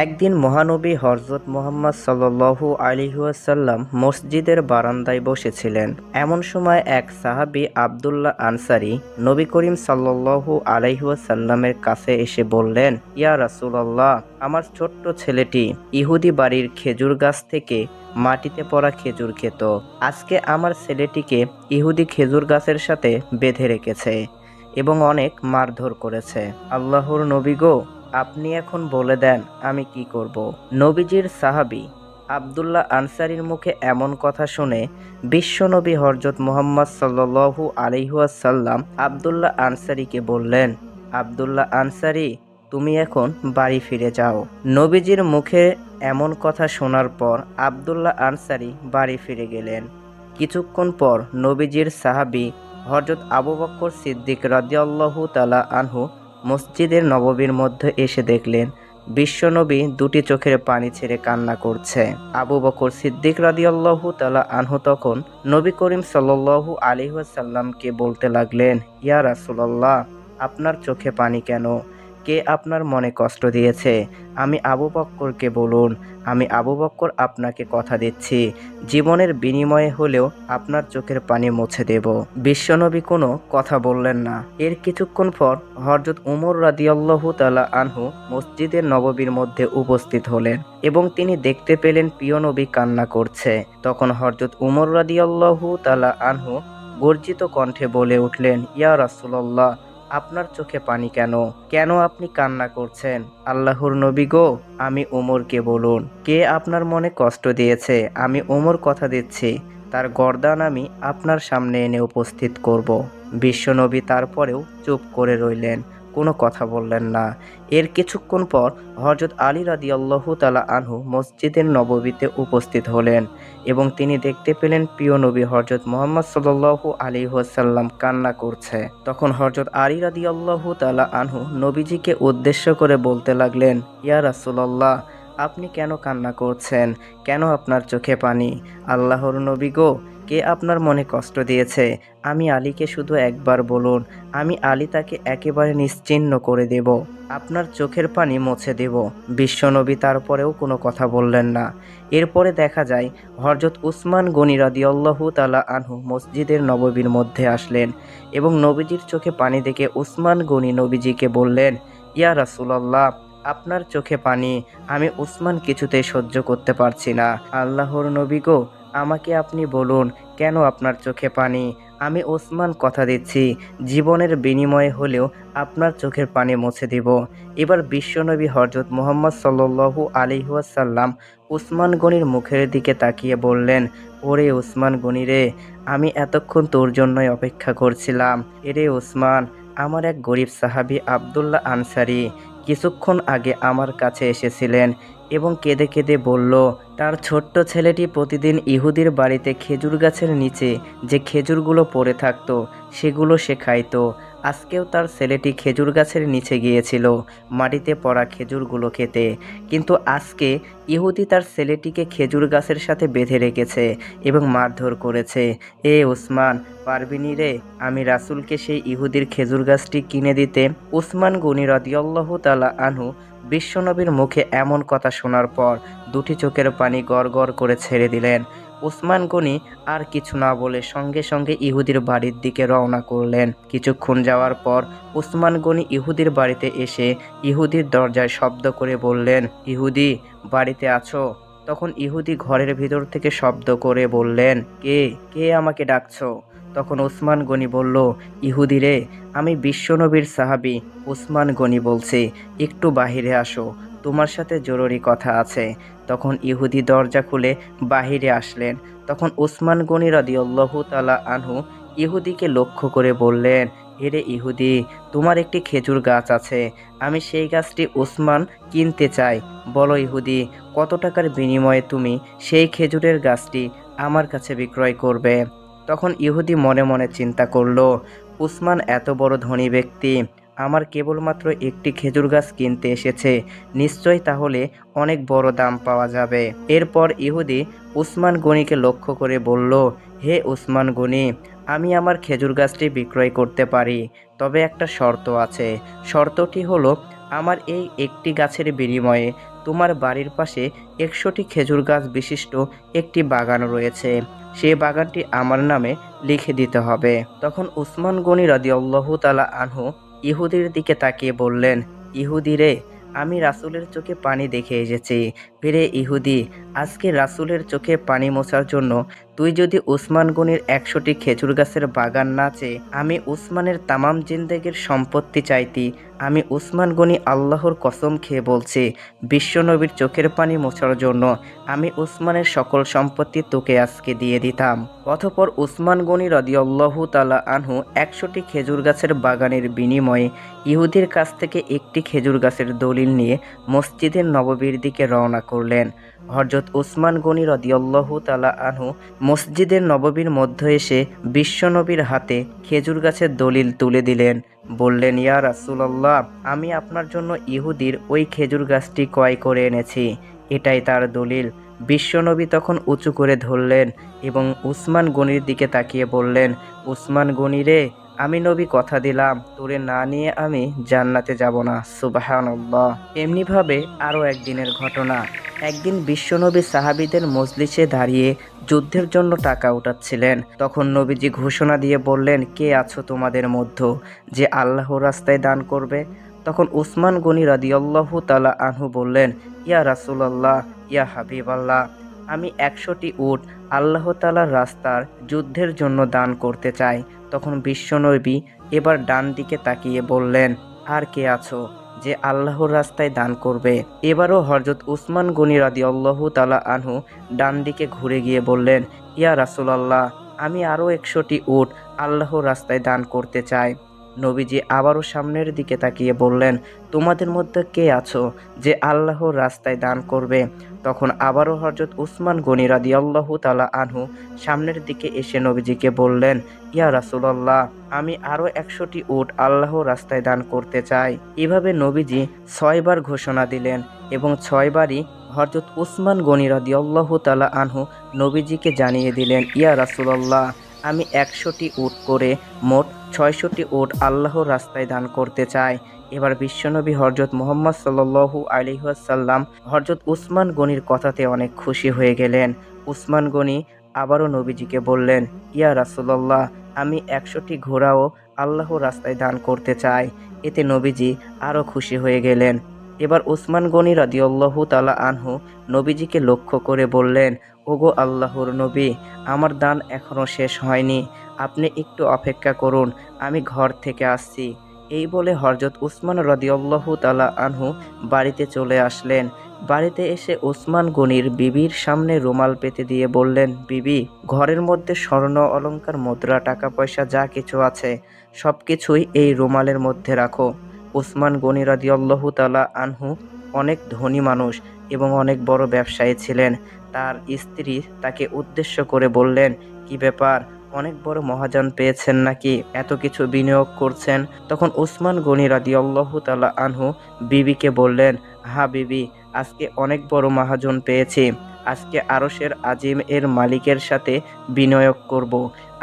একদিন মহানবী হযরত মুহাম্মদ সাল্লাল্লাহু আলাইহি ওয়াসাল্লাম মসজিদের বারান্দায় বসেছিলেন। এমন সময় এক সাহাবী আব্দুল্লাহ আনসারী নবী করিম সাল্লাল্লাহু আলাইহি ওয়াসাল্লামের কাছে এসে বললেন, ইয়া রাসূলুল্লাহ, আমার ছোট্ট ছেলেটি ইহুদি বাড়ির খেজুর গাছ থেকে মাটিতে পড়া খেজুর খেত। আজকে আমার ছেলেটিকে ইহুদি খেজুর গাছের সাথে বেঁধে রেখেছে এবং অনেক মারধর করেছে। আল্লাহর নবী গো, আপনি এখন বলে দেন আমি কি করব। নবীজির সাহাবী আব্দুল্লাহ আনসারীর মুখে এমন কথা শুনে বিশ্বনবী হযরত মুহাম্মদ সাল্লাল্লাহু আলাইহি ওয়াসাল্লাম আব্দুল্লাহ আনসারীকে বললেন, আব্দুল্লাহ আনসারী, তুমি এখন বাড়ি ফিরে যাও। নবীজির মুখে এমন কথা শোনার পর আব্দুল্লাহ আনসারী বাড়ি ফিরে গেলেন। কিছুক্ষণ পর নবীজির সাহাবী হযরত আবু বকর সিদ্দিক রাদিয়াল্লাহু তাআলা আনহু মসজিদের নববীর মধ্যে এসে দেখলেন বিশ্বনবী দুটি চোখের পানি ছেড়ে কান্না করছে। আবু বকর সিদ্দিক রাদিয়াল্লাহু তাআলা আনহু তখন নবী করিম সাল্লাল্লাহু আলাইহি ওয়াসাল্লামকে বলতে লাগলেন, ইয়া রাসূলুল্লাহ, আপনার চোখে পানি কেন? কে আপনার মনে কষ্ট দিয়েছে? আমি আবু বক্করকে বলুন। আমি আবু বক্কর আপনাকে কথা দিচ্ছি, জীবনের বিনিময়ে হলেও আপনার চোখের পানি মুছে দেব। বিশ্বনবী কোনো কথা বললেন না। এর কিছুক্ষণ পর হযরত উমর রাদিয়াল্লাহু তাআলা আনহু মসজিদের নববীর মধ্যে উপস্থিত হলেন এবং তিনি দেখতে পেলেন প্রিয় নবী কান্না করছে। তখন হযরত উমর রাদিয়াল্লাহু তাআলা আনহু গর্জিত কণ্ঠে বলে উঠলেন, ইয়া রাসূলুল্লাহ, আপনার চোখে পানি কেন? কেন আপনি কান্না করছেন? আল্লাহর নবী গো, আমি ওমরকে বলুন। কে আপনার মনে কষ্ট দিয়েছে? আমি ওমর কথা দিচ্ছি, তার গর্দান আমি আপনার সামনে এনে উপস্থিত করব। বিশ্বনবী তারপরেও চুপ করে রইলেন, কোনো কথা বললেন না। এর কিছুক্ষণ পর হযরত আলী রাদিয়াল্লাহু তাআলা আনহু মসজিদের নববীতে উপস্থিত হলেন এবং তিনি দেখতে পেলেন প্রিয় নবী হযরত মুহাম্মদ সাল্লাল্লাহু আলাইহি ওয়াসাল্লাম কান্না করছে। তখন হযরত আলী রাদিয়াল্লাহু তাআলা আনহু নবীজিকে উদ্দেশ্য করে বলতে লাগলেন, ইয়া রাসূলুল্লাহ, আপনি কেন কান্না করছেন? কেন আপনার চোখে পানি? আল্লাহর নবী গো, কে আপনার মনে কষ্ট দিয়েছে? আমি আলীকে শুধু একবার বলুন, আমি আলী তাকে একেবারে নিশ্চিহ্ন করে দেব, আপনার চোখের পানি মুছে দেব। বিশ্বনবী তারপরেও কোনো কথা বললেন না। এরপরে দেখা যায় হযরত উসমান গনি রাদিয়াল্লাহু তাআলা আনহু মসজিদের নববীর মধ্যে আসলেন এবং নবীজির চোখে পানি দেখে উসমান গনি নবীজিকে বললেন, ইয়া রাসূলুল্লাহ, আপনার চোখে পানি আমি উসমান কিছুতেই সহ্য করতে পারছি না। আল্লাহর নবী গো, আমাকে আপনি বলুন, কেন আপনার চোখে পানি? আমি ওসমান কথা দিচ্ছি, জীবনের বিনিময়ে হলেও আপনার চোখের পানি মুছে দিব। এবার বিশ্বনবী হযরত মুহাম্মদ সাল্লাল্লাহু আলাইহি ওয়াসাল্লাম উসমান গনির মুখের দিকে তাকিয়ে বললেন, ওরে উসমান গনি রে, আমি এতক্ষণ তোর জন্যই অপেক্ষা করছিলাম। এরে উসমান, আমার এক গরিব সাহাবী আব্দুল্লাহ আনসারী কিছুক্ষণ আগে আমার কাছে এসেছিলেন এবং কেঁদে কেঁদে বলল, তার ছোট্ট ছেলেটি প্রতিদিন ইহুদির বাড়িতে খেজুর গাছের নিচে যে খেজুরগুলো পড়ে থাকতো সেগুলো সে খাইতো। আজকেও তার ছেলেটি খেজুর গাছের নিচে গিয়েছিল মাটিতে পড়া খেজুরগুলো খেতে, কিন্তু আজকে ইহুদি তার ছেলেটিকে খেজুর গাছের সাথে বেঁধে রেখেছে এবং মারধর করেছে। এ উসমান, পারবিনি রে আমি রাসূলকে সেই ইহুদির খেজুর গাছটি কিনে দিতে? উসমান গনি রাদিয়াল্লাহু তাআলা আনহু বিশ্বনবীর মুখে এমন কথা শোনার পর দুটি চোখের পানি গড় গড় করে ছেড়ে দিলেন। উসমান গনি আর কিছু না বলে সঙ্গে সঙ্গে ইহুদির বাড়ির দিকে রওনা করলেন। কিছুক্ষণ যাওয়ার পর উসমান গনি ইহুদির বাড়িতে এসে ইহুদির দরজায় শব্দ করে বললেন, ইহুদি, বাড়িতে আছো? তখন ইহুদি ঘরের ভিতর থেকে শব্দ করে বললেন, কে কে আমাকে ডাকছো? তখন উসমান গনি বলল, ইহুদি রে, আমি বিশ্বনবীর সাহাবী উসমান গনি বলছি, একটু বাহিরে আসো, তোমার সাথে জরুরি কথা আছে। তখন ইহুদি দরজা খুলে বাহিরে আসলেন। তখন উসমান গনি রাদিয়াল্লাহু তাআলা আনহু ইহুদিকে লক্ষ্য করে বললেন, এরে ইহুদি, তোমার একটি খেজুর গাছ আছে, আমি সেই গাছটি উসমান কিনতে চাই। বলো ইহুদি, কত টাকার বিনিময়ে তুমি সেই খেজুরের গাছটি আমার কাছে বিক্রয় করবে? তখন ইহুদি মনে মনে চিন্তা করল, উসমান এত বড় ধনী ব্যক্তি, আমার কেবলমাত্র একটি খেজুর গাছ কিনতে এসেছে, নিশ্চয়ই তাহলে অনেক বড় দাম পাওয়া যাবে। এরপর ইহুদি উসমান গনিকে লক্ষ্য করে বলল, হে উসমান গনি, আমি আমার খেজুর গাছটি বিক্রয় করতে পারি, তবে একটা শর্ত আছে। শর্তটি হলো, আমার এই একটি গাছের বিনিময়ে তোমার বাড়ির পাশে 100টি খেজুর গাছ বিশিষ্ট একটি বাগান রয়েছে, সেই বাগানটি আমার নামে লিখে দিতে হবে। তখন উসমান গনি রাদিয়াল্লাহু তাআলা আনহু ইহুদির দিকে তাকিয়ে বললেন, ইহুদি রে, আমি রাসূলের চোখে পানি দেখে এসেছি। ফিরে ইহুদি, আজকে রাসূলের চোখে পানি মোছার জন্য তুই যদি উসমান গনির 100টি খেজুর গাছের বাগান না চেয়ে আমি উসমানের তামাম জিন্দেগির সম্পত্তি চাইতি, আমি উসমান গনি আল্লাহর কসম খেয়ে বলছি, বিশ্বনবীর চোখের পানি মোছার জন্য আমি উসমানের সকল সম্পত্তি তোকে আজকে দিয়ে দিতাম। অতঃপর উসমান গনি রাদিয়াল্লাহু তাআলা আনহু 100টি খেজুর গাছের বাগানের বিনিময়ে ইহুদির কাছ থেকে একটি খেজুর গাছের দলিল নিয়ে মসজিদের নববীর দিকে রওনা করলেন। হযরত উসমান গনি রাদিয়াল্লাহু তাআলা আনহু মসজিদের নববীর মধ্যে এসে বিশ্বনবীর হাতে খেজুর গাছের দলিল তুলে দিলেন। বললেন, ইয়া রাসূলুল্লাহ, আমি আপনার জন্য ইহুদির ওই খেজুর গাছটি ক্রয় করে এনেছি, এটাই তার দলিল। বিশ্বনবী তখন উঁচু করে ধরলেন এবং উসমান গনির দিকে তাকিয়ে বললেন, উসমান গনি রে, আমি নবী কথা দিলাম, তোরে না নিয়ে আমি জান্নাতে যাব না। সুবহানাল্লাহ। এমনিভাবে আরও একদিনের ঘটনা। একদিন বিশ্বনবী সাহাবীদের মজলিসে দাঁড়িয়ে যুদ্ধের জন্য টাকা উঠাচ্ছিলেন। তখন নবীজি ঘোষণা দিয়ে বললেন, কে আছো তোমাদের মধ্যে যে আল্লাহর রাস্তায় দান করবে? তখন উসমান গনি রাদিয়াল্লাহু তাআলা আনহু বললেন, ইয়া রাসূলুল্লাহ, ইয়া হাবিবাল্লাহ, আমি 100টি উট আল্লাহ তাআলার রাস্তার যুদ্ধের জন্য দান করতে চাই। তখন বিশ্বনবী এবার ডান দিকে তাকিয়ে বললেন, আর কে আছো যে আল্লাহর রাস্তায় দান করবে? এবারও হযরত উসমান গনি রাদিয়াল্লাহু তাআলা আনহু ডান দিকে ঘুরে গিয়ে বললেন, ইয়া রাসূলুল্লাহ, আমি আরও 100টি উট আল্লাহর রাস্তায় দান করতে চাই। নবীজি আবারও সামনের দিকে তাকিয়ে বললেন, তোমাদের মধ্যে কে আছো যে আল্লাহর রাস্তায় দান করবে? তখন আবারও হযরত উসমান গনি রাদিয়াল্লাহু তাআলা আনহু সামনের দিকে এসে নবীজিকে বললেন, ইয়া রাসূলুল্লাহ, আমি আরও 100টি উট আল্লাহর রাস্তায় দান করতে চাই। এভাবে নবীজি 6 বার ঘোষণা দিলেন এবং 6 বারই হযরত উসমান গনি রাদিয়াল্লাহু তাআলা আনহু নবীজিকে জানিয়ে দিলেন, ইয়া রাসূলুল্লাহ, আমি 100টি উট করে মোট 600টি উট আল্লাহর রাস্তায় দান করতে চাই। এবার বিশ্বনবী হযরত মুহাম্মদ সাল্লাল্লাহু আলাইহি ওয়াসাল্লাম হযরত উসমান গনির কথাতে অনেক খুশি হয়ে গেলেন। উসমান গনি আবারও নবীজিকে বললেন, ইয়া রাসূলুল্লাহ, আমি 100টি ঘোড়াও আল্লাহর রাস্তায় দান করতে চাই। এতে নবীজি আরও খুশি হয়ে গেলেন। এবার উসমান গনি রাদিয়াল্লাহু তাআলা আনহু নবীজিকে লক্ষ্য করে বললেন, ওগো আল্লাহর নবী, আমার দান এখনও শেষ হয়নি, আপনি একটু অপেক্ষা করুন, আমি ঘর থেকে আসছি। এই বলে হযরত উসমান রাদিয়াল্লাহু তাআলা আনহু বাড়িতে চলে আসলেন। বাড়িতে এসে উসমান গনির বিবির সামনে রুমাল পেতে দিয়ে বললেন, বিবি, ঘরের মধ্যে স্বর্ণ অলংকার মুদ্রা টাকা পয়সা যা কিছু আছে সব কিছুই এই রুমালের মধ্যে রাখো। উসমান গনি রাদিয়াল্লাহু তাআলা আনহু অনেক ধনী মানুষ এবং অনেক বড় ব্যবসায়ী ছিলেন। তার স্ত্রী তাকে উদ্দেশ্য করে বললেন, কি ব্যাপার, অনেক বড় মহাজন পেয়েছেন নাকি, এত কিছু বিনিয়োগ করছেন? তখন উসমান গনি রাদিয়াল্লাহু তাআলা আনহু বিবিকে বললেন, হ্যাঁ বিবি, আজকে অনেক বড় মহাজন পেয়েছি, আজকে আরশের আজিম এর মালিকের সাথে বিনিয়োগ করব,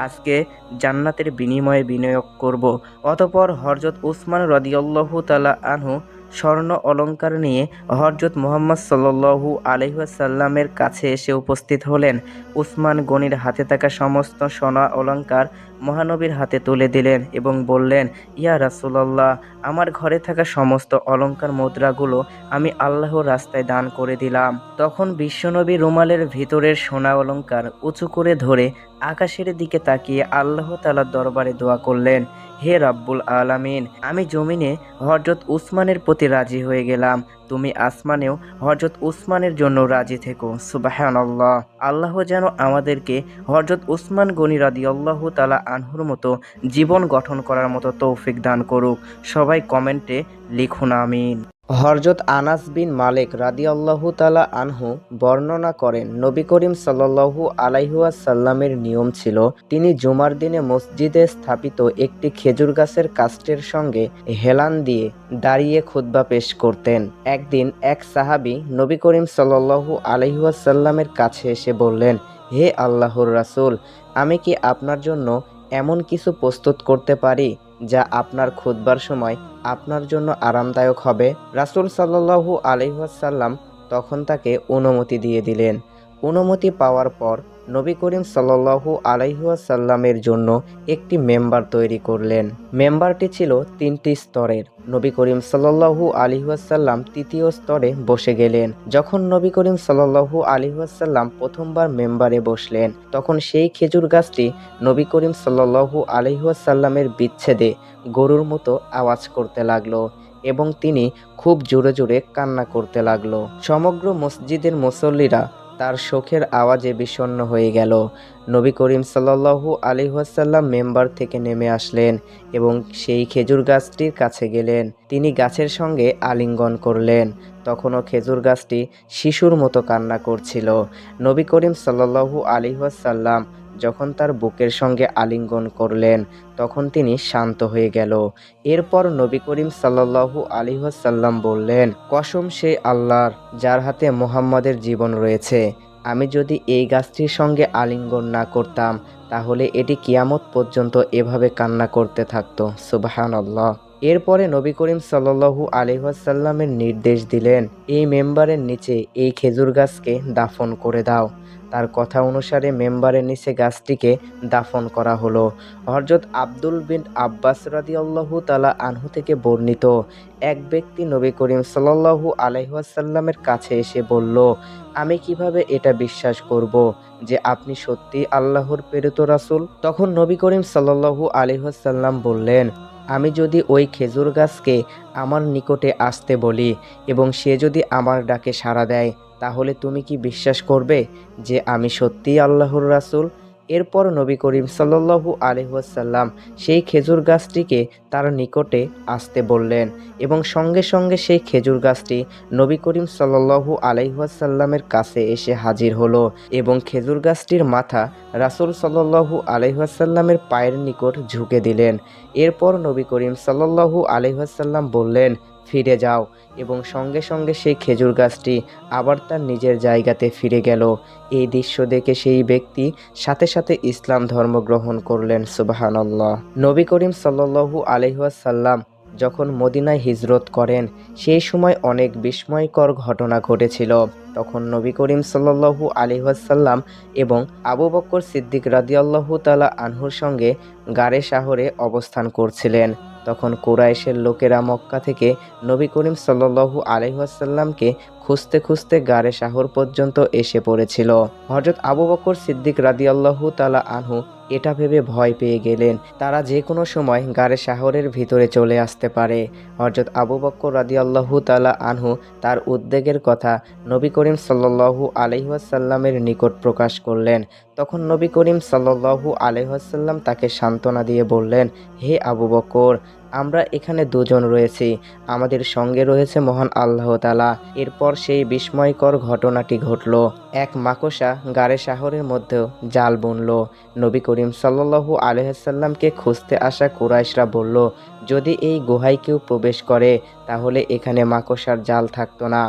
আজকে জান্নাতের বিনিময়ে বিনিয়োগ করব। অতঃপর হযরত উসমান রাদিয়াল্লাহু তাআলা আনহু স্বর্ণ অলংকার নিয়ে হযরত মুহাম্মদ সাল্লাল্লাহু আলাইহি ওয়াসাল্লামের কাছে এসে উপস্থিত হলেন। উসমান গনির হাতে থাকা সমস্ত সোনা অলংকার মহানবীর হাতে তুলে দিলেন এবং বললেন, ইয়া রাসূলুল্লাহ, আমার ঘরে থাকা সমস্ত অলংকার মুদ্রাগুলো আমি আল্লাহর রাস্তায় দান করে দিলাম। তখন বিশ্বনবী রুমালের ভিতরের সোনা অলংকার উঁচু করে ধরে আকাশের দিকে তাকিয়ে আল্লাহ তাআলার দরবারে দোয়া করলেন, হে রাব্বুল আলামিন, আমি জমিনে হযরত উসমানের প্রতি রাজি হয়ে গেলাম, তুমি আসমানেও হযরত উসমানের জন্য রাজি থেকো। সুবহানাল্লাহ। আল্লাহ যেন আমাদেরকে হযরত উসমান গনি রাদিয়াল্লাহু তাআলা আনহুর মতো জীবন গঠন করার মতো তৌফিক দান করুক। সবাই কমেন্টে লিখুন আমিন। হযরত আনাস বিন মালিক রাদিয়াল্লাহু তাআলা আনহু বর্ণনা করেন, নবী করিম সাল্লাল্লাহু আলাইহি ওয়াসাল্লামের নিয়ম ছিল তিনি জুমার দিনে মসজিদে স্থাপিত একটি খেজুর গাছের কাষ্ঠের সঙ্গে হেলান দিয়ে দাঁড়িয়ে খুতবা পেশ করতেন। একদিন এক সাহাবী নবী করিম সাল্লাল্লাহু আলাইহি ওয়াসাল্লামের কাছে এসে বললেন, হে আল্লাহর রাসূল, আমি কি আপনার জন্য এমন কিছু প্রস্তুত করতে পারি যা আপনার খুতবার সময় আপনার জন্য আরামদায়ক হবে? রাসূল সাল্লাল্লাহু আলাইহি ওয়াসাল্লাম তখন তাকে অনুমতি দিয়ে দিলেন। অনুমতি পাওয়ার পর নবী করিম সাল্লাল্লাহু আলাইহি ওয়াসাল্লামের জন্য একটি মেম্বার তৈরি করলেন। মেম্বারটি ছিল 3টি স্তরের। নবী করিম সাল্লাল্লাহু আলাইহি ওয়াসাল্লাম 3য় স্তরে বসে গেলেন। যখন নবী করিম সাল্লাল্লাহু আলাইহি ওয়াসাল্লাম প্রথমবার মেম্বারে বসলেন, তখন সেই খেজুর গাছটি নবী করিম সাল্লাল্লাহু আলাইহি ওয়াসাল্লামের বিচ্ছেদে গরুর মতো আওয়াজ করতে লাগলো এবং তিনি খুব জোরে জোরে কান্না করতে লাগলো। সমগ্র মসজিদের মুসল্লিরা তার শোকের আওয়াজে বিষণ্ণ হয়ে গেল। নবী করিম সাল্লাল্লাহু আলাইহি ওয়াসাল্লাম মেম্বার থেকে নেমে আসলেন এবং সেই খেজুর গাছটির কাছে গেলেন। তিনি গাছের সঙ্গে আলিঙ্গন করলেন। তখনও খেজুর গাছটি শিশুর মতো কান্না করছিল। নবী করিম সাল্লাল্লাহু আলাইহি ওয়াসাল্লাম যখন তার বুকের সঙ্গে আলিঙ্গন করলেন, তখন তিনি শান্ত হয়ে গেল। এরপর নবী করিম সাল্লাল্লাহু আলাইহি ওয়াসাল্লাম বললেন, কসম সেই আল্লাহর যার হাতে মুহাম্মাদের জীবন রয়েছে, আমি যদি এই গাছটির সঙ্গে আলিঙ্গন না করতাম তাহলে এটি কিয়ামত পর্যন্ত এভাবে কান্না করতে থাকতো। সুবহানাল্লাহ। এরপরে নবী করিম সাল্লাল্লাহু আলাইহি ওয়াসাল্লামের নির্দেশ দিলেন, এই মেম্বারের নিচে এই খেজুর গাছকে দাফন করে দাও। তার কথা অনুসারে মেম্বারের নিচে গাছটিকে দাফন করা হলো। হযরত আব্দুল বিন আব্বাস রাদিয়াল্লাহু তাআলা আনহু থেকে বর্ণিত, এক ব্যক্তি নবী করিম সাল্লাল্লাহু আলাইহি ওয়াসাল্লামের কাছে এসে বলল, আমি কিভাবে এটা বিশ্বাস করব যে আপনি সত্যি আল্লাহর প্রেরিত রাসূল? তখন নবী করিম সাল্লাল্লাহু আলাইহি ওয়াসাল্লাম বললেন, আমি যদি ওই খেজুর গাছকে আমার নিকটে আসতে বলি এবং সে যদি আমার ডাকে সাড়া দেয়, তাহলে তুমি কি বিশ্বাস করবে যে আমি সত্যিই আল্লাহর রাসূল? এরপর নবী করিম সাল্লাল্লাহু আলাইহি ওয়াসাল্লাম সেই খেজুর গাছটিকে তার নিকটে আসতে বললেন এবং সঙ্গে সঙ্গে সেই খেজুর গাছটি নবী করিম সাল্লাল্লাহু আলাইহি ওয়াসাল্লামের কাছে এসে হাজির হলো এবং খেজুর গাছটির মাথা রাসূল সাল্লাল্লাহু আলাইহি ওয়াসাল্লামের পায়ের নিকট ঝুঁকে দিলেন। এরপর নবী করিম সাল্লাল্লাহু আলাইহি ওয়াসাল্লাম বললেন, ফিরে যাও, এবং সঙ্গে সঙ্গে সেই খেজুর গাছটি আবার তার নিজের জায়গাতে ফিরে গেল। এই দৃশ্য দেখে সেই ব্যক্তি সাথে সাথে ইসলাম ধর্ম গ্রহণ করলেন। সুবহানাল্লাহ। নবী করিম সাল্লাল্লাহু আলাইহি ওয়াসাল্লাম যখন মদিনায় হিজরত করেন, সেই সময় অনেক বিস্ময়কর ঘটনা ঘটেছিল। তখন নবী করিম সাল্লাল্লাহু আলাইহি ওয়াসাল্লাম এবং আবু বকর সিদ্দিক রাদিয়াল্লাহু তাআলা আনহুর সঙ্গে গারে শাহরে অবস্থান করছিলেন। তখন কুরাইশের লোকেরা মক্কা থেকে নবী করিম সাল্লাল্লাহু আলাইহি ওয়াসাল্লামকে খুঁজতে খুঁজতে গারে শাহর পর্যন্ত এসে পড়েছিল। হযরত আবু বকর সিদ্দিক রাদিয়াল্লাহু তাআলা আনহু এটা ভেবে ভয় পেয়ে গেলেন, তারা যে কোনো সময় গারে শাহরের ভিতরে চলে আসতে পারে। হযরত আবু বকর রাদিয়াল্লাহু তাআলা আনহু তার উদ্বেগের কথা নবী করিম সাল্লাল্লাহু আলাইহি ওয়াসাল্লামের নিকট প্রকাশ করলেন। তখন নবী করিম সাল্লাল্লাহু আলাইহি ওয়াসাল্লাম তাকে সান্ত্বনা দিয়ে বললেন, হে আবু বকর, আমরা এখানে দুজন রয়েছি, আমাদের সঙ্গে রয়েছে মহান আল্লাহ তাআলা। এরপর সেই বিস্ময়কর ঘটনাটি ঘটল। এক মাকড়সা গারে শাহরের মধ্যেও জাল বুনল। নবী করিম সাল্লাল্লাহু আলাইহি ওয়াসাল্লামকে খুঁজতে আসা কুরাইশরা বলল, যদি এই গুহায় কেউ প্রবেশ করে তাহলে এখানে মাকড়সার জাল থাকতো না।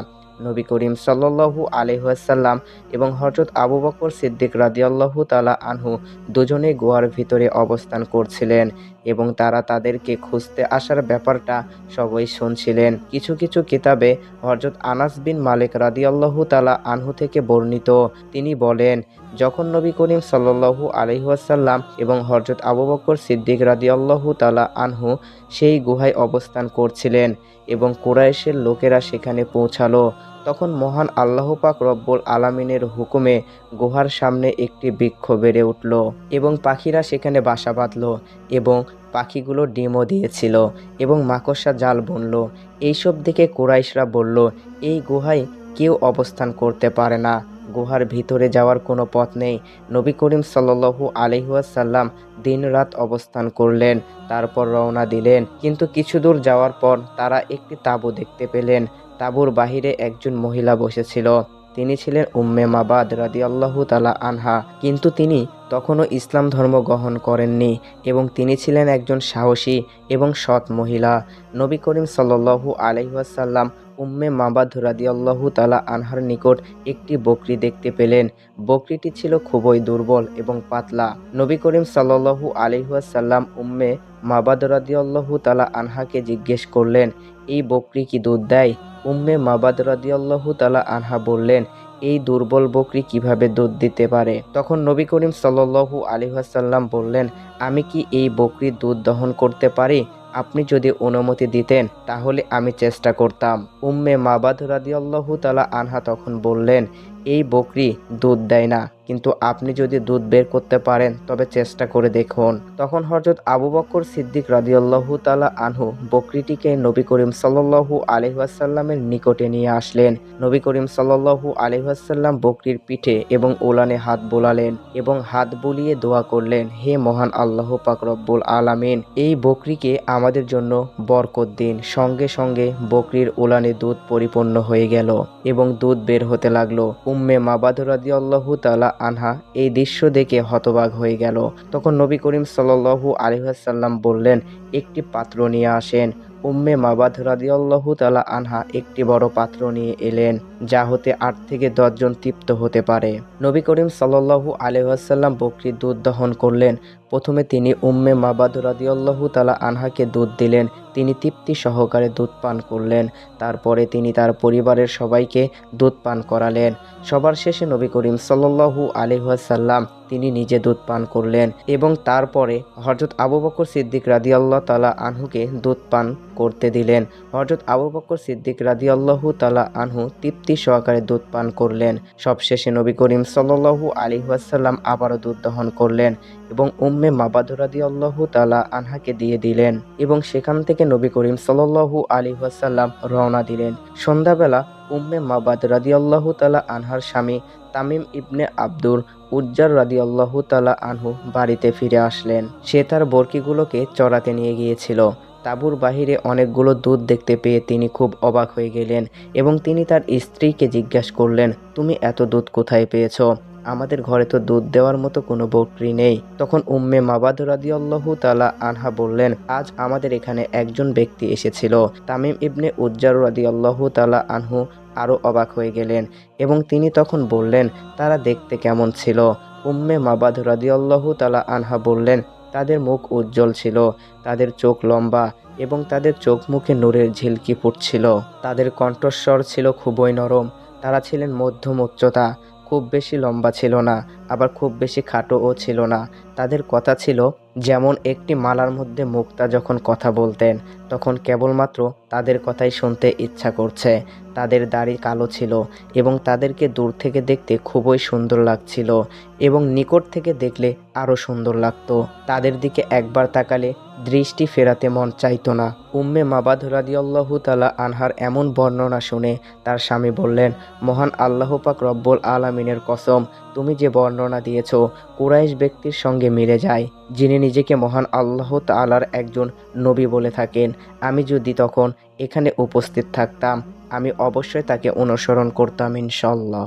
নবী করিম সাল্লাল্লাহু আলাইহি ওয়াসাল্লাম এবং হযরত আবু বকর সিদ্দিক রাদিয়াল্লাহু তাআলা আনহু দুজনেই গুহার ভিতরে অবস্থান করছিলেন এবং তারা তাদেরকে খুঁজতে আসার ব্যাপারটা সবাই শুনছিলেন। কিছু কিছু কিতাবে হযরত আনাস বিন মালিক রাদিয়াল্লাহু তাআলা আনহু থেকে বর্ণিত, তিনি বলেন, যখন নবী করিম সাল্লাল্লাহু আলাইহি ওয়াসাল্লাম এবং হযরত আবু বকর সিদ্দিক রাদিয়াল্লাহু তাআলা আনহু সেই গুহায় অবস্থান করছিলেন এবং কুরাইশের লোকেরা সেখানে পৌঁছালো, তখন মহান আল্লাহ পাক রব্বুল আলামিনের হুকুমে গুহার সামনে একটি বৃক্ষ বেড়ে উঠল এবং পাখিরা সেখানে বাসা বাঁধল এবং পাখিগুলো ডিমও দিয়েছিল এবং মাকড়সা জাল বুনল। এইসব দেখে কুরাইশরা বলল, এই গুহায় কেউ অবস্থান করতে পারে না, গুহার ভিতরে যাওয়ার কোনো পথ নেই। নবী করিম সাল্লাল্লাহু আলাইহি ওয়াসাল্লাম দিন-রাত অবস্থান করলেন, তারপর রওনা দিলেন। কিন্তু কিছু দূর যাওয়ার পর তারা একটি তাঁবু দেখতে পেলেন। তাঁবুর বাহিরে একজন মহিলা বসেছিল। তিনি ছিলেন উম্মে মাবাদ রাদিয়াল্লাহু তাআলা আনহা, কিন্তু তিনি তখনও ইসলাম ধর্ম গ্রহণ করেননি এবং তিনি ছিলেন একজন সাহসী এবং সৎ মহিলা। নবী করিম সাল্লাল্লাহু আলাইহি ওয়াসাল্লাম উম্মে মাবাদ রাদিয়াল্লাহু তাআলা আনহার নিকট একটি বকরি দেখতে পেলেন। বকরিটি ছিল খুবই দুর্বল এবং পাতলা। নবী করিম সাল্লাল্লাহু আলাইহি ওয়াসাল্লাম উম্মে মাবাদ রাদিয়াল্লাহু তাআলা আনহাকে জিজ্ঞেস করলেন, এই বকরি কি দুধ দেয়? উম্মে মাবাদ রাদিয়াল্লাহু তাআলা আনহা বললেন, এই দুর্বল বকরি কিভাবে দুধ দিতে পারে? তখন নবী করিম সাল্লাল্লাহু আলাইহি ওয়াসাল্লাম বললেন, আমি কি এই বকরির দুধ দহন করতে পারি? আপনি যদি অনুমতি দিতেন তাহলে আমি চেষ্টা করতাম। উম্মে মাবাদ রাদিয়াল্লাহু তাআলা আনহা তখন বললেন, এই বকরি দুধ দেয় না, কিন্তু আপনি যদি দুধ বের করতে পারেন তবে চেষ্টা করে দেখুন। তখন হযরত আবু বকর সিদ্দিক রাদিয়াল্লাহু তাআলা আনহু বকরিটিকে নবী করিম সাল্লাল্লাহু আলাইহি ওয়াসাল্লামের নিকটে নিয়ে আসলেন। নবী করিম সাল্লাল্লাহু আলাইহি ওয়াসাল্লাম বকরির পিঠে এবং ওলানে হাত বোলালেন এবং হাত বুলিয়ে দোয়া করলেন, হে মহান আল্লাহ পাক রব্বুল আলামিন, এই বকরিকে আমাদের জন্য বরকত দিন। সঙ্গে সঙ্গে বকরির ওলানে দুধ পরিপূর্ণ হয়ে গেল এবং দুধ বের হতে লাগলো। উম্মে মাবাদ রাদিয়াল্লাহু তাআলা আনহা এই দৃশ্য দেখে হতবাক হয়ে গেল। তখন নবী করিম সাল্লাল্লাহু আলাইহি ওয়াসাল্লাম বললেন, একটি পাত্র নিয়ে আসেন। উম্মে মাবাদ রাদিয়াল্লাহু তাআলা আনহা একটি বড় পাত্র নিয়ে এলেন, যা হতে 8 থেকে 10 জন তৃপ্ত হতে পারে। নবী করিম সাল্লাল্লাহু আলাইহি ওয়াসাল্লাম বকরির দুধ দহন করলেন। প্রথমে তিনি উম্মে মাবাদ রাদিয়াল্লাহু তাআলা আনহাকে দুধ দিলেন। তিনি তৃপ্তি সহকারে দুধ পান করলেন। তারপরে তিনি তার পরিবারের সবাইকে দুধ পান করালেন। সবার শেষে নবী করিম সাল্লাল্লাহু আলাইহি ওয়াসাল্লাম তিনি নিজে দুধ পান করলেন এবং তারপরে হযরত আবু বকর সিদ্দিক রাদিয়াল্লাহু তাআলা আনহুকে দুধ পান করতে দিলেন। হযরত আবু বকর সিদ্দিক রাদিয়াল্লাহু তাআলা আনহু তৃপ্তি সহকারে দুধ পান করলেন। সবশেষে নবী করিম সাল্লাল্লাহু আলাইহি ওয়াসাল্লাম আবারও দুধ দহন করলেন এবং উম্মে মাবাদ রাদিয়াল্লাহু তাআলা আনহাকে দিয়ে দিলেন এবং সেখান থেকে নবী করিম সাল্লাল্লাহু আলাইহি ওয়াসাল্লাম রওনা দিলেন। সন্ধ্যাবেলা উম্মে মাবাদ রাদিয়াল্লাহু তাআলা আনহার স্বামী তামিম ইবনে আব্দুর উজ্জার রাদিয়াল্লাহু তাআলা আনহু বাড়িতে ফিরে আসলেন। সে তার বরকিগুলোকে চরাতে নিয়ে গিয়েছিল। তাঁবুর বাহিরে অনেকগুলো দুধ দেখতে পেয়ে তিনি খুব অবাক হয়ে গেলেন এবং তিনি তার স্ত্রীকে জিজ্ঞাসা করলেন, তুমি এত দুধ কোথায় পেয়েছো? আমাদের ঘরে তো দুধ দেওয়ার মতো কোনো বকরি নেই। তখন উম্মে মাবাদ রাদিয়াল্লাহু তাআলা আনহা বললেন, আজ আমাদের এখানে একজন ব্যক্তি এসেছিল। তামিম ইবনে উজ্জার রাদিয়াল্লাহু তাআলা আনহু আরও অবাক হয়ে গেলেন এবং তিনি তখন বললেন, তারা দেখতে কেমন ছিল? উম্মে মাবাদ রাদিয়াল্লাহু তাআলা আনহা বললেন, তাদের মুখ উজ্জ্বল ছিল, তাদের চোখ লম্বা এবং তাদের চোখ মুখে নূরের ঝিলকি ফুটছিল। তাদের কণ্ঠস্বর ছিল খুবই নরম। তারা ছিলেন মধ্যম উচ্চতা, খুব বেশি লম্বা ছিল না, আবার খুব বেশি খাটোও ছিল না। তাদের কথা ছিল যেমন একটি মালার মধ্যে মুক্তা যখন কথা বলতেন তখন কেবলমাত্র তাদের কথাই শুনতে ইচ্ছা করছে। তাদের দাড়ি কালো ছিল এবং তাদেরকে দূর থেকে দেখতে খুবই সুন্দর লাগছিল এবং নিকট থেকে দেখলে আরও সুন্দর লাগতো। তাদের দিকে একবার তাকালে দৃষ্টি ফেরাতে মন চাইতো না। উম্মে মাবাদ রাদিয়াল্লাহু তাআলা আনহার এমন বর্ণনা শুনে তার স্বামী বললেন, মহান আল্লাহ পাক রব্বুল আলামিনের কসম, তুমি যে বর্ণনা দিয়েছো কুরাইশ ব্যক্তির সঙ্গে মিলে যায়, যিনি নিজেকে মহান আল্লাহ তাআলার একজন নবী বলে থাকেন। আমি যদি তখন এখানে উপস্থিত থাকতাম আমি অবশ্যই তাকে অনুসরণ করতাম ইনশাআল্লাহ।